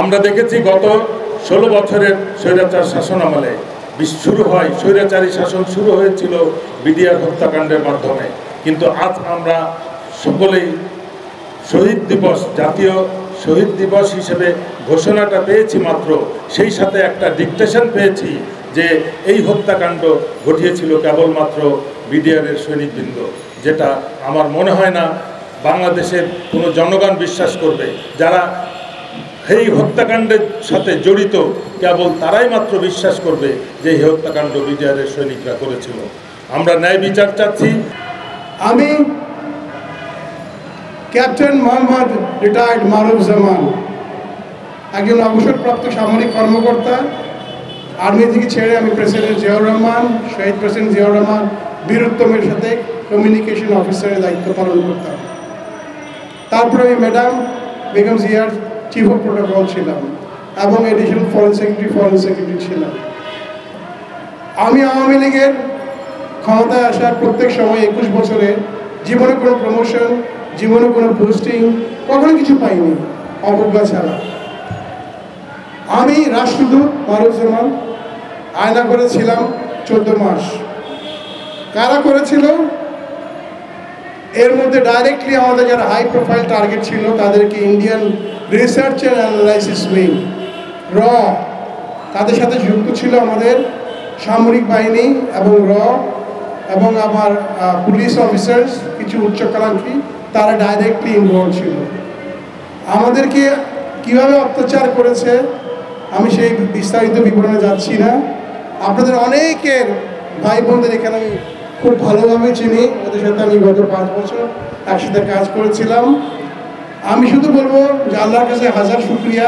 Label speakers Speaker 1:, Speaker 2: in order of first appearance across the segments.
Speaker 1: আমরা দেখেছি গত 16 বছরের স্বৈরাচার শাসন আমলে স্বৈরাচারী শাসন শুরু হয়েছিল বিডিআর হত্যাকাণ্ডের মাধ্যমে। কিন্তু আজ আমরা সকলেই শহীদ দিবস, জাতীয় শহীদ দিবস হিসেবে ঘোষণাটা পেয়েছি মাত্র, সেই সাথে একটা ডিকটেশন পেয়েছি যে এই হত্যাকাণ্ড ঘটিয়েছিল কেবলমাত্র বিডিআরের সৈনিকবৃন্দ, যেটা আমার মনে হয় না বাংলাদেশের কোনো জনগণ বিশ্বাস করবে। যারা এই হত্যাকাণ্ডের সাথে জড়িত কেবল তারাই মাত্র বিশ্বাস করবে যে এই হত্যাকাণ্ড বিডিআরের সৈনিকরা করেছিল। আমরা ন্যায় বিচার চাচ্ছি।
Speaker 2: আমি ক্যাপ্টেন মোহাম্মদ রিটায়ার্ড মারুফ-জামান, একজন অবসরপ্রাপ্ত সামরিক কর্মকর্তা। আর্মি থেকে ছেড়ে আমি প্রেসিডেন্ট জিয়াউর রহমান, শহীদ প্রেসিডেন্ট জিয়াউর রহমান বীরুত্তমের সাথে কমিউনিকেশন অফিসারের দায়িত্ব পালন করতাম। তারপরে আমি ম্যাডাম বেগম জিয়ার চিফ অফ প্রোটোকল ছিলাম এবং এডিশনাল ফরেন সেক্রেটারি ছিলাম। আমি আওয়ামী লীগের ক্ষমতায় আসার প্রত্যেক সময় 21 বছরে জীবনে কোনো প্রমোশন, জীবনে কোনো পোস্টিং, কখনো কিছু পাইনি অবজ্ঞা ছাড়া। আমি রাষ্ট্রদূত মারুফ-জামান আয়না করেছিলাম 14 মাস। কারা করেছিল? এর মধ্যে ডাইরেক্টলি আমাদের যারা হাই প্রোফাইল টার্গেট ছিল তাদেরকে Indian research and analysis wing র, তাদের সাথে যুক্ত ছিল আমাদের সামরিক বাহিনী এবং র এবং আমার পুলিশ অফিসার্স, কিছু উচ্চকাঙ্ক্ষী, তারা ডাইরেক্টলি ইনভলভ ছিল। আমাদেরকে কিভাবে অত্যাচার করেছে আমি সেই বিস্তারিত বিবরণে যাচ্ছি না। আপনাদের অনেকের ভাই বোনদের এখানে আমি খুব ভালোভাবে চিনি, ওদের সাথে আমি গত 5 বছর একসাথে কাজ করেছিলাম। আমি শুধু বলবো যে আল্লাহর কাছে হাজার শুকরিয়া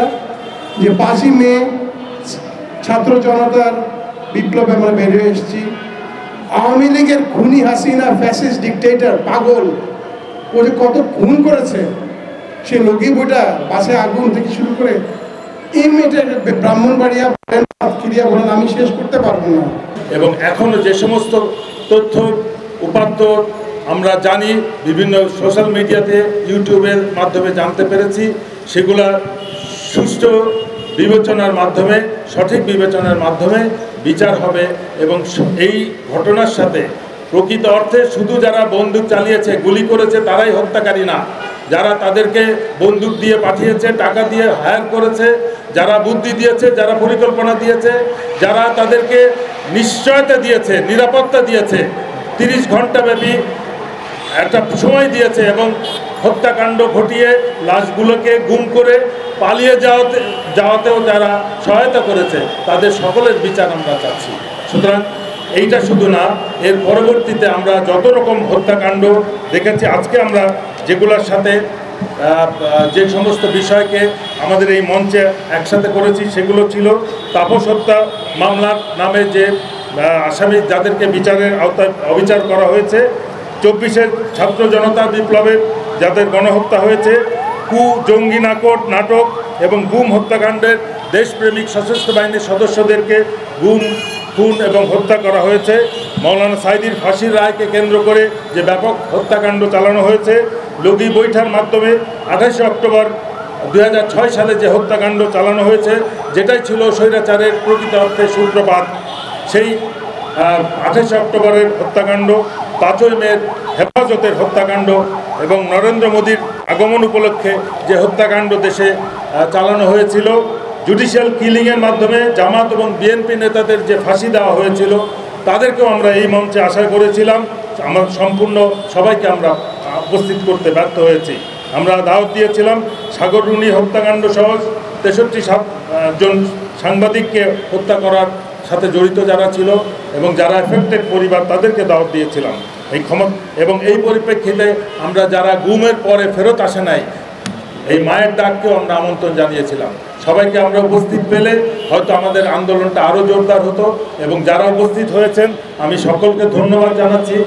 Speaker 2: যে 5ই মে ছাত্র জনতার বিপ্লবে আমরা বেরিয়ে এসেছি। আওয়ামী লীগের খুনি হাসিনা, ফ্যাসিস্ট ডিকটেটর, পাগল, ও যে কত খুন করেছে, সে লগি বইটা বাসে আগুন থেকে শুরু করে ব্রাহ্মণবাড়িয়া ক্রিয়া বলেন, আমি শেষ করতে পারবো না।
Speaker 1: এবং এখনও যে সমস্ত তথ্য উপাত্ত আমরা জানি, বিভিন্ন সোশ্যাল মিডিয়াতে ইউটিউবের মাধ্যমে জানতে পেরেছি, সেগুলা সুষ্ঠু বিবেচনার মাধ্যমে, সঠিক বিবেচনার মাধ্যমে বিচার হবে। এবং এই ঘটনার সাথে প্রকৃত অর্থে শুধু যারা বন্দুক চালিয়েছে, গুলি করেছে তারাই হত্যাকারী না। যারা তাদেরকে বন্দুক দিয়ে পাঠিয়েছে, টাকা দিয়ে হায়ার করেছে, যারা বুদ্ধি দিয়েছে, যারা পরিকল্পনা দিয়েছে, যারা তাদেরকে নিশ্চয়তা দিয়েছে, নিরাপত্তা দিয়েছে, 30 ঘন্টা ব্যাপী একটা সময় দিয়েছে এবং হত্যাকাণ্ড ঘটিয়ে লাশগুলোকে গুম করে পালিয়ে যাওয়াতেও যারা সহায়তা করেছে, তাদের সকলের বিচার আমরা চাচ্ছি। সুতরাং এইটা শুধু না, এর পরবর্তীতে আমরা যত রকম হত্যাকাণ্ড দেখেছি, আজকে আমরা যেগুলোর সাথে যে সমস্ত বিষয়কে আমাদের এই মঞ্চে একসাথে করেছি, সেগুলো ছিল তাপস হত্যা মামলার নামে যে আসামি যাদেরকে বিচারের আওতায় অবিচার করা হয়েছে, 24-এর ছাত্র জনতা বিপ্লবের যাদের গণহত্যা হয়েছে, জঙ্গি নাটক এবং গুম হত্যাকাণ্ডের দেশপ্রেমিক সশস্ত্র বাহিনীর সদস্যদেরকে গুম, খুন এবং হত্যা করা হয়েছে, মৌলানা সাঈদীর ফাঁসির রায়কে কেন্দ্র করে যে ব্যাপক হত্যাকাণ্ড চালানো হয়েছে, লগি বৈঠার মাধ্যমে 28 অক্টোবর 2006 সালে যে হত্যাকাণ্ড চালানো হয়েছে, যেটাই ছিল স্বৈরাচারের প্রকৃত অর্থে সূত্রপাত, সেই 28 অক্টোবরের হত্যাকাণ্ড, 5ই মের হেফাজতের হত্যাকাণ্ড এবং নরেন্দ্র মোদীর আগমন উপলক্ষে যে হত্যাকাণ্ড দেশে চালানো হয়েছিল, জুডিশিয়াল কিলিংয়ের মাধ্যমে জামাত এবং বিএনপি নেতাদের যে ফাঁসি দেওয়া হয়েছিল, তাদেরকেও আমরা এই মঞ্চে আশা করেছিলাম। আমার সম্পূর্ণ সবাইকে আমরা উপস্থিত করতে ব্যর্থ হয়েছি। আমরা দাওয়াত দিয়েছিলাম সাগররুনি হত্যাকাণ্ড সহ 63 জন সাংবাদিককে হত্যা করার সাথে জড়িত যারা ছিল এবং যারা এফেক্টেড পরিবার, তাদেরকে দাওয়াত দিয়েছিলাম এবং এই পরিপ্রেক্ষিতে আমরা যারা গুমের পরে ফেরত আসে নাই, এই মায়ের ডাককেও আমরা আমন্ত্রণ জানিয়েছিলাম। সবাইকে আমরা উপস্থিত পেলে হয়তো আমাদের আন্দোলনটা আরও জোরদার হতো এবং যারা উপস্থিত হয়েছেন আমি সকলকে ধন্যবাদ জানাচ্ছি।